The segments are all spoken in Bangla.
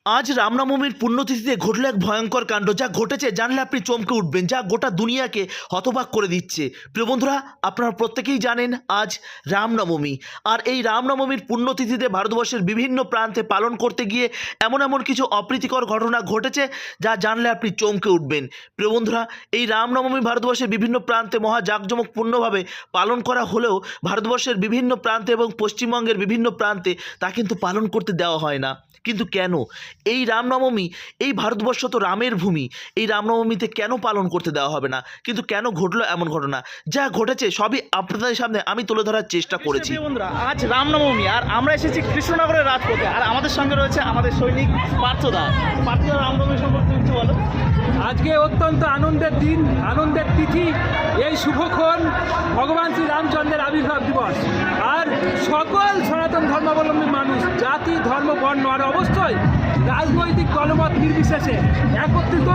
আজ রামনবমীর পুণ্যতিথিতে ঘটল এক ভয়ঙ্কর কাণ্ড, যা ঘটেছে জানলে আপনি চমকে উঠবেন, যা গোটা দুনিয়াকে হতবাক করে দিচ্ছে। প্রিয় বন্ধুরা, আপনারা প্রত্যেকেই জানেন আজ রামনবমী। আর এই রামনবমীর পুণ্যতিথিতে ভারতবর্ষের বিভিন্ন প্রান্তে পালন করতে গিয়ে এমন এমন কিছু অপ্রীতিকর ঘটনা ঘটেছে, যা জানলে আপনি চমকে উঠবেন। প্রিয় বন্ধুরা, এই রামনবমী ভারতবর্ষের বিভিন্ন প্রান্তে মহা জাঁকজমকপূর্ণভাবে পালন করা হলেও ভারতবর্ষের বিভিন্ন প্রান্তে এবং পশ্চিমবঙ্গের বিভিন্ন প্রান্তে তা কিন্তু পালন করতে দেওয়া হয় না। কিন্তু কেন? এই রামনবমী, এই ভারতবর্ষ তো রামের ভূমি, এই রামনবমীতে কেন পালন করতে দেওয়া হবে না? কিন্তু কেন ঘটলো এমন ঘটনা? যা ঘটেছে সবই আপনাদের সামনে আমি তুলে ধরার চেষ্টা করেছি। বন্ধুরা, আজ রামনবমী আর আমরা এসেছি কৃষ্ণনগরের রাজপথে, আর আমাদের সঙ্গে রয়েছে আমাদের সৈনিক পার্থদা। পার্থদা, রামনবমী সম্পর্কে কিছু বলো। আজকে অত্যন্ত আনন্দের দিন, আনন্দের তিথি। এই শুভক্ষণ ভগবান শ্রী রামচন্দ্রের আবির্ভাব দিবস। আর সকল সনাতন ধর্মাবলম্বী মানুষ, জাতি, ধর্ম, বর্ণ আর অবশ্যই রাজনৈতিক দলমত নির্বিশেষে একত্রিত,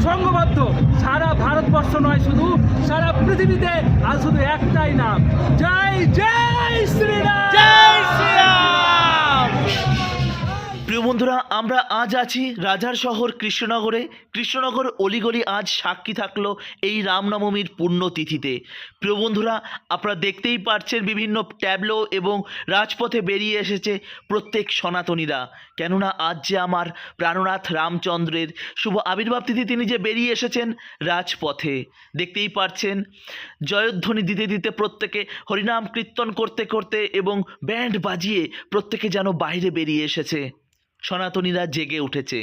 সংঘবদ্ধ। সারা ভারতবর্ষ নয়, শুধু সারা পৃথিবীতে আর শুধু একটাই নাম, জয় জয় শ্রীরাম, জয় শ্রীরাম। প্রিয় বন্ধুরা, আমরা আজ আছি রাজার শহর কৃষ্ণনগরে। কৃষ্ণনগর অলিগলি আজ সাক্ষী থাকলো এই রামনবমীর পুণ্যতিথিতে। প্রিয় বন্ধুরা, আপনারা দেখতেই পাচ্ছেন বিভিন্ন ট্যাবলো এবং রাজপথে বেরিয়ে এসেছে প্রত্যেক সনাতনীরা। কেননা আজ যে আমার প্রাণনাথ রামচন্দ্রের শুভ আবির্ভাব তিথি, তিনি যে বেরিয়ে এসেছেন রাজপথে। দেখতেই পাচ্ছেন জয়ধ্বনি দিতে দিতে, প্রত্যেকে হরিনাম কীর্তন করতে করতে এবং ব্যান্ড বাজিয়ে প্রত্যেকে যেন বাইরে বেরিয়ে এসেছে। সনাতনীরা জেগে উঠেছে।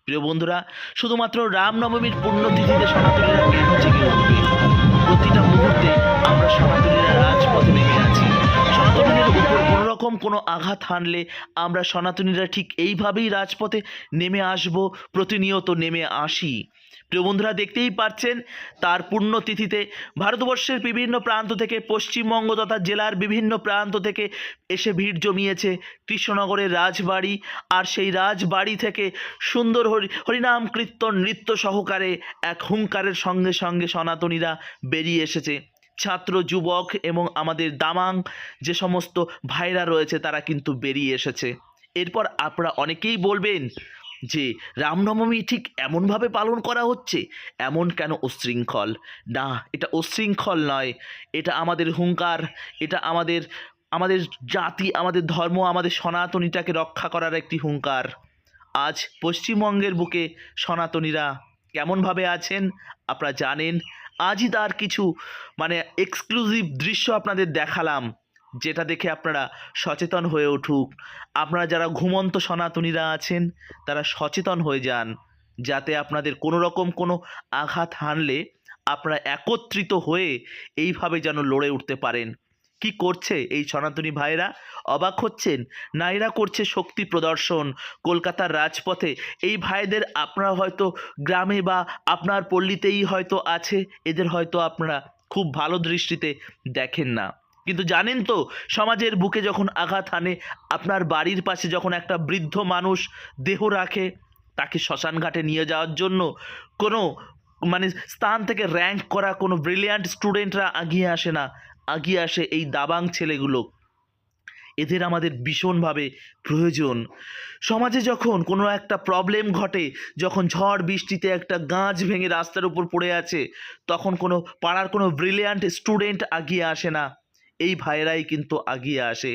প্রিয় বন্ধুরা, শুধুমাত্র রামনবমীর পুণ্যতিথিতে সনাতনীরা কেন জেগে উঠবে? প্রতিটা মুহূর্তে আমরা সনাতনীরা রাজপথে নেমে আছি। সনাতনীদের উপর কোনো রকম কোনো আঘাত হানলে আমরা সনাতনীরা ঠিক এইভাবেই রাজপথে নেমে আসব, প্রতিনিয়ত নেমে আসি। প্রিয় বন্ধুরা, দেখতেই পাচ্ছেন তার পুণ্যতিথিতে ভারতবর্ষের বিভিন্ন প্রান্ত থেকে, পশ্চিমবঙ্গ তথা জেলার বিভিন্ন প্রান্ত থেকে এসে ভিড় জমিয়েছে কৃষ্ণনগরের রাজবাড়ি। আর সেই রাজবাড়ি থেকে সুন্দর হরিনাম কীর্তন নৃত্য সহকারে এক হুঙ্কারের সঙ্গে সঙ্গে সনাতনীরা বেরিয়ে এসেছে। ছাত্র, যুবক এবং আমাদের দামাং যে সমস্ত ভাইরা রয়েছে, তারা কিন্তু বেরিয়ে এসেছে। এরপর আপনারা অনেকেই বলবেন যে রামনবমী ঠিক এমনভাবে পালন করা হচ্ছে, এমন কেন উচ্ছৃঙ্খল? না, এটা উচ্ছৃঙ্খল নয়, এটা আমাদের হুঙ্কার, এটা আমাদের আমাদের জাতি, আমাদের ধর্ম, আমাদের সনাতনীটাকে রক্ষা করার একটি হুঙ্কার। আজ পশ্চিমবঙ্গের বুকে সনাতনীরা কেমনভাবে আছেন আপনারা জানেন। আজই তার কিছু এক্সক্লুসিভ দৃশ্য আপনাদের দেখালাম, যেটা দেখে আপনারা সচেতন হয়ে উঠুক। আপনারা যারা ঘুমন্ত সনাতনীরা আছেন, তারা সচেতন হয়ে যান, যাতে আপনাদের কোনো রকম কোনো আঘাত হানলে আপনারা একত্রিত হয়ে এইভাবে যেন লড়ে উঠতে পারেন। কি করছে এই সনাতনী ভাইরা? অবাক হচ্ছেন? না, এরা করছে শক্তি প্রদর্শন কলকাতার রাজপথে। এই ভাইদের আপনারা হয়তো গ্রামে বা আপনার পল্লীতেই হয়তো আছে, এদের হয়তো আপনারা খুব ভালো দৃষ্টিতে দেখেন না। কিন্তু জানেন তো, সমাজের বুকে যখন আঘাত হানে, আপনার বাড়ির পাশে যখন একটা বৃদ্ধ মানুষ দেহ রাখে, তাকে শ্মশান ঘাটে নিয়ে যাওয়ার জন্য কোনো স্থান থেকে র্যাঙ্ক করা কোনো ব্রিলিয়ান্ট স্টুডেন্টরা এগিয়ে আসে না, এগিয়ে আসে এই দাবাং ছেলেগুলো। এদের আমাদের ভীষণভাবে প্রয়োজন। সমাজে যখন কোনো একটা প্রবলেম ঘটে, যখন ঝড় বৃষ্টিতে একটা গাছ ভেঙে রাস্তার উপর পড়ে আছে, তখন কোনো পাড়ার কোনো ব্রিলিয়ান্ট স্টুডেন্ট এগিয়ে আসে না, এই ভাইয়েরাই কিন্তু এগিয়ে আসে।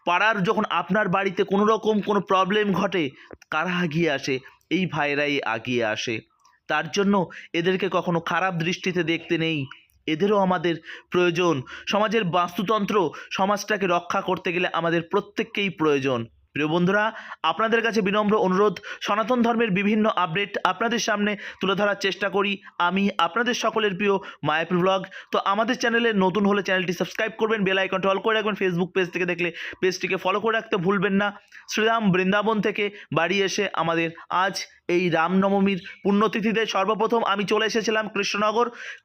পাড়ার যখন আপনার বাড়িতে কোনো রকম কোনো প্রবলেম ঘটে, কারা এগিয়ে আসে? এই ভাইয়েরাই এগিয়ে আসে। তার জন্য এদেরকে কখনো খারাপ দৃষ্টিতে দেখতে নেই, এদেরও আমাদের প্রয়োজন। সমাজের বাস্তুতন্ত্র, সমাজটাকে রক্ষা করতে গেলে আমাদের প্রত্যেককেই প্রয়োজন। প্রিয় বন্ধুরা, আপনাদের কাছে বিনম্র অনুরোধ, সনাতন ধর্মের বিভিন্ন আপডেট আপনাদের সামনে তুলে ধরার চেষ্টা করি আমি, আপনাদের সকলের প্রিয় মায়াপুর ব্লগ। তো আমাদের চ্যানেলে নতুন হলে চ্যানেলটি সাবস্ক্রাইব করবেন, বেল আইকনটি অল করে রাখবেন, ফেসবুক পেজ থেকে দেখলে পেজটিকে ফলো করে রাখতে ভুলবেন না। শ্রীরাম বৃন্দাবন থেকে বাড়ি এসে আমাদের আজ এই রামনবমীর পুণ্যতিথিতে সর্বপ্রথম আমি চলে এসেছিলাম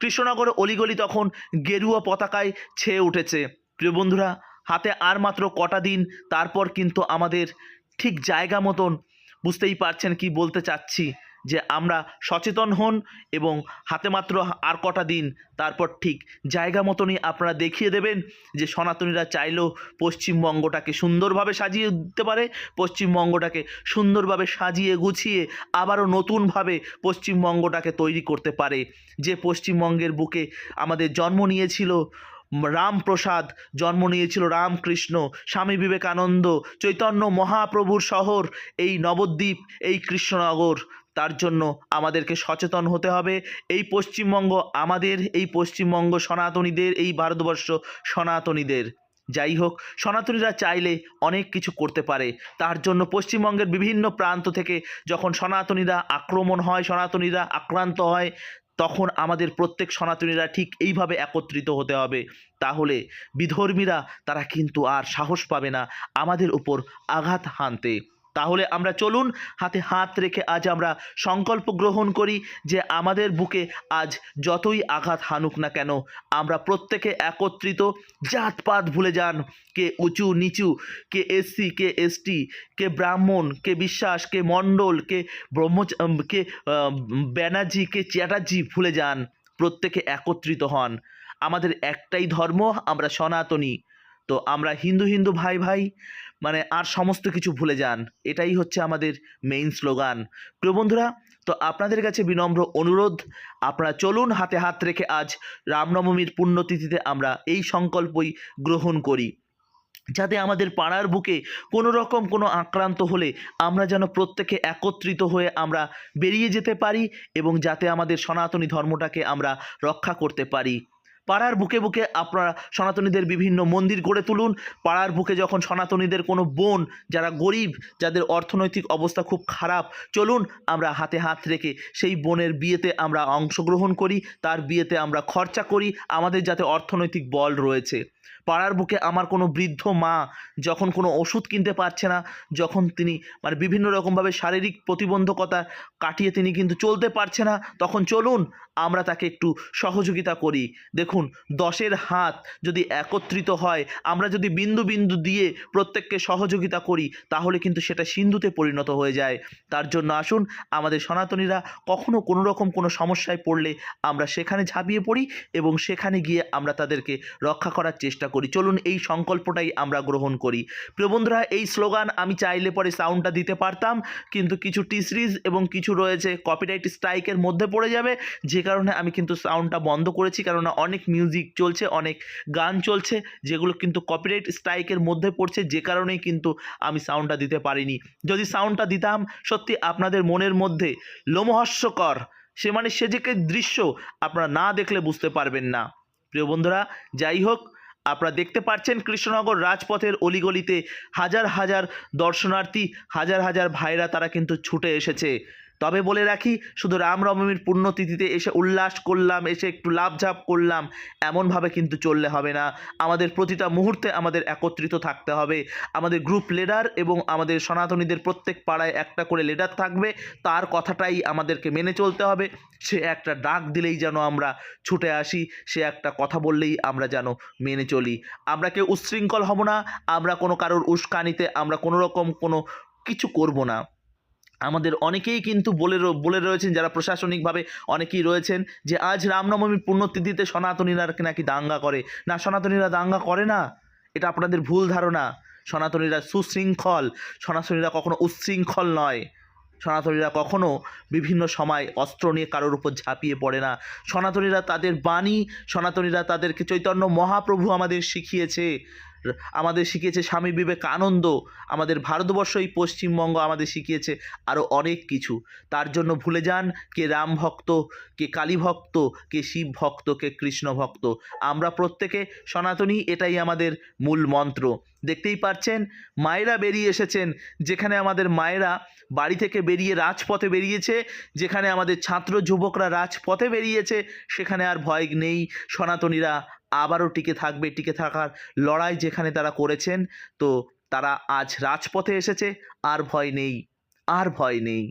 কৃষ্ণনগর অলিগলি তখন গেরুয়া পতাকায় ছেয়ে উঠেছে। প্রিয় বন্ধুরা, হাতে আর মাত্র কটা দিন, তারপর কিন্তু আমাদের ঠিক জায়গা মতন, বুঝতেই পারছেন কি বলতে চাচ্ছি, যে আমরা সচেতন হন এবং হাতে মাত্র আর কটা দিন, তারপর ঠিক জায়গা মতনই আপনারা দেখিয়ে দেবেন যে সনাতনীরা চাইলেও পশ্চিমবঙ্গটাকে সুন্দরভাবে সাজিয়ে দিতে পারে, পশ্চিমবঙ্গটাকে সুন্দরভাবে সাজিয়ে গুছিয়ে আবারও নতুনভাবে পশ্চিমবঙ্গটাকে তৈরি করতে পারে। যে পশ্চিমবঙ্গের বুকে আমাদের জন্ম নিয়েছিল রামপ্রসাদ, জন্ম নিয়েছিল রামকৃষ্ণ, স্বামী বিবেকানন্দ, চৈতন্য মহাপ্রভুর শহর এই নবদ্বীপ, এই কৃষ্ণনগর। তার জন্য আমাদেরকে সচেতন হতে হবে। এই পশ্চিমবঙ্গ আমাদের, এই পশ্চিমবঙ্গ সনাতনীদের, এই ভারতবর্ষ সনাতনীদের। যাই হোক, সনাতনীরা চাইলে অনেক কিছু করতে পারে। তার জন্য পশ্চিমবঙ্গের বিভিন্ন প্রান্ত থেকে যখন সনাতনীরা আক্রমণ হয়, সনাতনীরা আক্রান্ত হয়, তখন আমাদের প্রত্যেক সনাতনীরা ঠিক এইভাবে একত্রিত হতে হবে। তাহলে বিধর্মীরা তারা কিন্তু আর সাহস পাবে না আমাদের উপর আঘাত হানতে। তাহলে আমরা চলুন হাতে হাত রেখে আজ আমরা সংকল্প গ্রহণ করি যে আমাদের বুকে আজ যতই আঘাত হানুক না কেন, আমরা প্রত্যেকে একত্রিত, জাতপাত ভুলে যান, কে উঁচু নিচু, কে এসসি, কে এসটি, কে ব্রাহ্মণ, কে বিশ্বাস, কে মণ্ডল, কে কে ব্যানার্জি, কে চ্যাটার্জি ভুলে যান। প্রত্যেকে একত্রিত হন। আমাদের একটাই ধর্ম, আমরা সনাতনী। তো আমরা হিন্দু হিন্দু ভাই ভাই, মানে আর সমস্ত কিছু ভুলে যান। এটাই হচ্ছে আমাদের মেইন স্লোগান। প্রিয় বন্ধুরা, তো আপনাদের কাছে বিনম্র অনুরোধ, আপনারা চলুন হাতে হাত রেখে আজ রামনবমীর পুণ্যতিথিতে আমরা এই সংকল্পই গ্রহণ করি, যাতে আমাদের পাড়ার বুকে কোনো রকম কোনো আক্রান্ত হলে আমরা যেন প্রত্যেকে একত্রিত হয়ে আমরা বেরিয়ে যেতে পারি এবং যাতে আমাদের সনাতনী ধর্মটাকে আমরা রক্ষা করতে পারি। পাড়ার বুকে বুকে আপনারা সনাতনীদের বিভিন্ন মন্দির গড়ে তুলুন। পাড়ার বুকে যখন সনাতনীদের কোনো বোন যারা গরিব, যাদের অর্থনৈতিক অবস্থা খুব খারাপ, চলুন আমরা হাতে হাত রেখে সেই বোনের বিয়েতে আমরা অংশগ্রহণ করি, তার বিয়েতে আমরা খরচা করি, আমাদের যাতে অর্থনৈতিক বল রয়েছে। পাড়ার বুকে আমার কোনো বৃদ্ধ মা যখন কোনো ওষুধ কিনতে পারছে না, যখন তিনি মানে বিভিন্ন রকমভাবে শারীরিক প্রতিবন্ধকতা কাটিয়ে তিনি কিন্তু চলতে পারছে না, তখন চলুন আমরা তাকে একটু সহযোগিতা করি। দেখুন, 10-এর হাত যদি একত্রিত হয়, আমরা যদি বিন্দু বিন্দু দিয়ে প্রত্যেককে সহযোগিতা করি, তাহলে কিন্তু সেটা সিন্ধুতে পরিণত হয়ে যায়। তার জন্য আসুন, আমাদের সনাতনীরা কখনো কোনো রকম কোনো সমস্যায় পড়লে আমরা সেখানে ঝাঁপিয়ে পড়ি এবং সেখানে গিয়ে আমরা তাদেরকে রক্ষা করার চেষ্টা করি। চলুন এই সংকল্পটাই আমরা গ্রহণ করি। প্রিয় বন্ধুরা, এই স্লোগান আমি চাইলে পরে সাউন্ডটা দিতে পারতাম, কিন্তু কিছু টি সিরিজ এবং কিছু রয়েছে কপিরাইট স্ট্রাইকের মধ্যে পড়ে যাবে, যে কারণে আমি কিন্তু সাউন্ডটা বন্ধ করেছি। কেননা অনেক মিউজিক চলছে, অনেক গান চলছে, যেগুলো কিন্তু কপিরাইট স্ট্রাইকের মধ্যে পড়ছে, যে কারণেই কিন্তু আমি সাউন্ডটা দিতে পারিনি। যদি সাউন্ডটা দিতাম, সত্যি আপনাদের মনের মধ্যে লোমহর্ষকর সে যে দৃশ্য আপনারা না দেখলে বুঝতে পারবেন না। প্রিয় বন্ধুরা, যাই হোক, আপনারা দেখতে পাচ্ছেন কৃষ্ণনগর রাজপথের অলিগলিতে হাজার হাজার দর্শনার্থী, হাজার হাজার ভাইরা তারা কিন্তু ছুটে এসেছে। তবে বলে রাখি, শুধু রামনবমীর পুণ্যতিথিতে এসে উল্লাস করলাম, এসে একটু লাভঝাপ করলাম, এমনভাবে কিন্তু চললে হবে না। আমাদের প্রতিটা মুহূর্তে আমাদের একত্রিত থাকতে হবে। আমাদের গ্রুপ লিডার এবং আমাদের সনাতনীদের প্রত্যেক পাড়ায় একটা করে লিডার থাকবে, তার কথাটাই আমাদেরকে মেনে চলতে হবে। সে একটা ডাক দিলেই যেন আমরা ছুটে আসি, সে একটা কথা বললেই আমরা যেন মেনে চলি। আমরা কেউ উচ্ছৃঙ্খল হব না, আমরা কোনো কারোর উস্কানিতে আমরা কোনো রকম কোনো কিছু করব না। আমাদের অনেকেই কিন্তু বলে রয়েছেন, যারা প্রশাসনিকভাবে অনেকেই রয়েছেন, যে আজ রামনবমীর পুণ্যতিথিতে সনাতনীরা নাকি দাঙ্গা করে। না, সনাতনীরা দাঙ্গা করে না, এটা আপনাদের ভুল ধারণা। সনাতনীরা সুশৃঙ্খল, সনাতনীরা কখনো উচ্ছৃঙ্খল নয়। সনাতনীরা কখনো বিভিন্ন সময় অস্ত্র নিয়ে কারোর উপর ঝাঁপিয়ে পড়ে না। সনাতনীরা তাদের বাণী, সনাতনীরা তাদেরকে চৈতন্য মহাপ্রভু আমাদের শিখিয়েছে, স্বামী বিবেকানন্দ, আমাদের ভারতবর্ষ এই পশ্চিমবঙ্গ আমাদের শিখিয়েছে আরও অনেক কিছু। তার জন্য ভুলে যান কে রাম ভক্ত, কে কালী ভক্ত, কে শিব ভক্ত, কে কৃষ্ণ ভক্ত। আমরা প্রত্যেকে সনাতনী, এটাই আমাদের মূল মন্ত্র। দেখতেই পাচ্ছেন মায়েরা বেরিয়ে এসেছেন, যেখানে আমাদের মায়েরা বাড়ি থেকে বেরিয়ে রাজপথে বেরিয়েছে, যেখানে আমাদের ছাত্র যুবকরা রাজপথে বেরিয়েছে, সেখানে আর ভয় নেই। সনাতনীরা আবারও টিকে থাকবে, টিকে থাকার লড়াই যেখানে তারা করেছেন, তো তারা আজ রাজপথে এসেছে, আর ভয় নেই, আর ভয় নেই।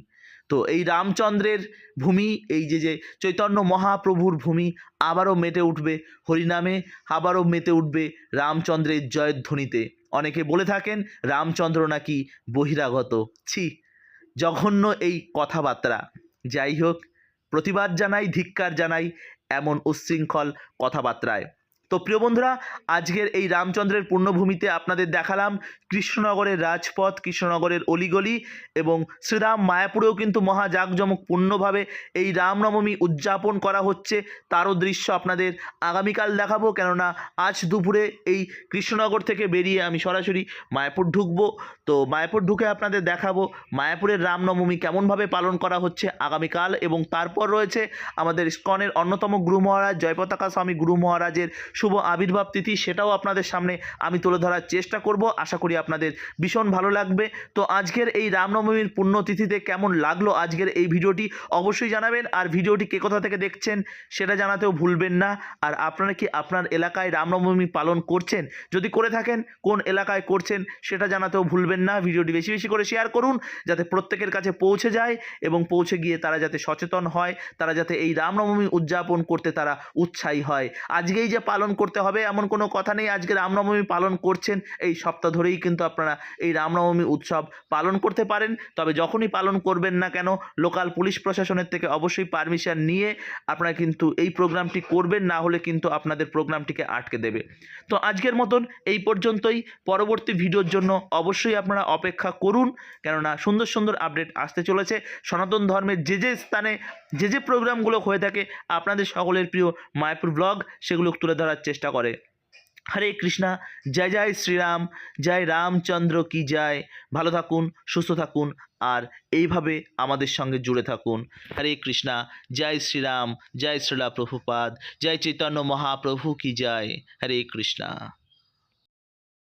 তো এই রামচন্দ্রের ভূমি, এই যে চৈতন্য মহাপ্রভুর ভূমি আবারও মেতে উঠবে হরিনামে, আবারও মেতে উঠবে রামচন্দ্রের জয়ধ্বনিতে। অনেকে বলে থাকেন রামচন্দ্র নাকি বহিরাগত। ছি, জঘন্য এই কথাবার্তা। যাই হোক, প্রতিবাদ জানাই, ধিক্কার জানাই এমন উচ্ছৃঙ্খল কথাবার্তায়। তো প্রিয় বন্ধুরা, আজকের এই রামচন্দ্রের পূর্ণভূমিতে আপনাদের দেখালাম কৃষ্ণনগরের রাজপথ, কৃষ্ণনগরের অলিগলি, এবং শ্রীরাম মায়াপুরেও কিন্তু মহা জাঁকজমকপূর্ণভাবে এই রামনবমী উদযাপন করা হচ্ছে। তারও দৃশ্য আপনাদের আগামীকাল দেখাবো, কেননা আজ দুপুরে এই কৃষ্ণনগর থেকে বেরিয়ে আমি সরাসরি মায়াপুর ঢুকবো। তো মায়াপুর ঢুকে আপনাদের দেখাবো মায়াপুরের রামনবমী কেমনভাবে পালন করা হচ্ছে আগামীকাল। এবং তারপর রয়েছে আমাদের ইস্কনের অন্যতম গুরু মহারাজ জয়পতাকা স্বামী গুরু মহারাজের শুভ আবির্ভাব তিথি, সেটাও আপনাদের সামনে আমি তুলে ধরার চেষ্টা করব। আশা করি আপনাদের ভীষণ ভালো লাগবে। তো আজকের এই রামনবমীর পুণ্যতিথিতে কেমন লাগলো আজকের এই ভিডিওটি অবশ্যই জানাবেন। আর ভিডিওটি কে কোথা থেকে দেখছেন সেটা জানাতেও ভুলবেন না। আর আপনারা কি আপনার এলাকায় রামনবমী পালন করছেন? যদি করে থাকেন কোন এলাকায় করছেন সেটা জানাতেও ভুলবেন না। ভিডিওটি বেশি বেশি করে শেয়ার করুন যাতে প্রত্যেকের কাছে পৌঁছে যায়, এবং পৌঁছে গিয়ে তারা যাতে সচেতন হয়, তারা যাতে এই রামনবমী উদযাপন করতে তারা উৎসাহী হয়। আজকেই যে পালন করতে হবে এমন কোনো কথা নেই। আজকে রামনবমী পালন করছেন, এই সপ্তাহ ধরেই কিন্তু আপনারা এই রামনবমী উৎসব পালন করতে পারেন। তবে যখনই পালন করবেন না কেন, লোকাল পুলিশ প্রশাসনের থেকে অবশ্যই পারমিশন নিয়ে আপনারা কিন্তু এই প্রোগ্রামটি করবেন, না হলে কিন্তু আপনাদের প্রোগ্রামটিকে আটকে দেবে। তো আজকের মতন এই পর্যন্তই। পরবর্তী ভিডিওর জন্য অবশ্যই আপনারা অপেক্ষা করুন, কেননা সুন্দর সুন্দর আপডেট আসতে চলেছে। সনাতন ধর্মের যে যে স্থানে যে যে প্রোগ্রামগুলো হয়ে থাকে আপনাদের সকলের প্রিয় মায়াপুর ব্লগ সেগুলো তুলে ধরার চেষ্টা করে। হরে কৃষ্ণা, জয় জয় শ্রীরাম, জয় রামচন্দ্র কি জয়। ভালো থাকুন, সুস্থ থাকুন, আর এইভাবে আমাদের সঙ্গে জুড়ে থাকুন। হরে কৃষ্ণা, জয় শ্রীরাম, জয় শ্রীলা প্রভুপাদ, জয় চৈতন্য মহাপ্রভু কি জয়। হরে কৃষ্ণা।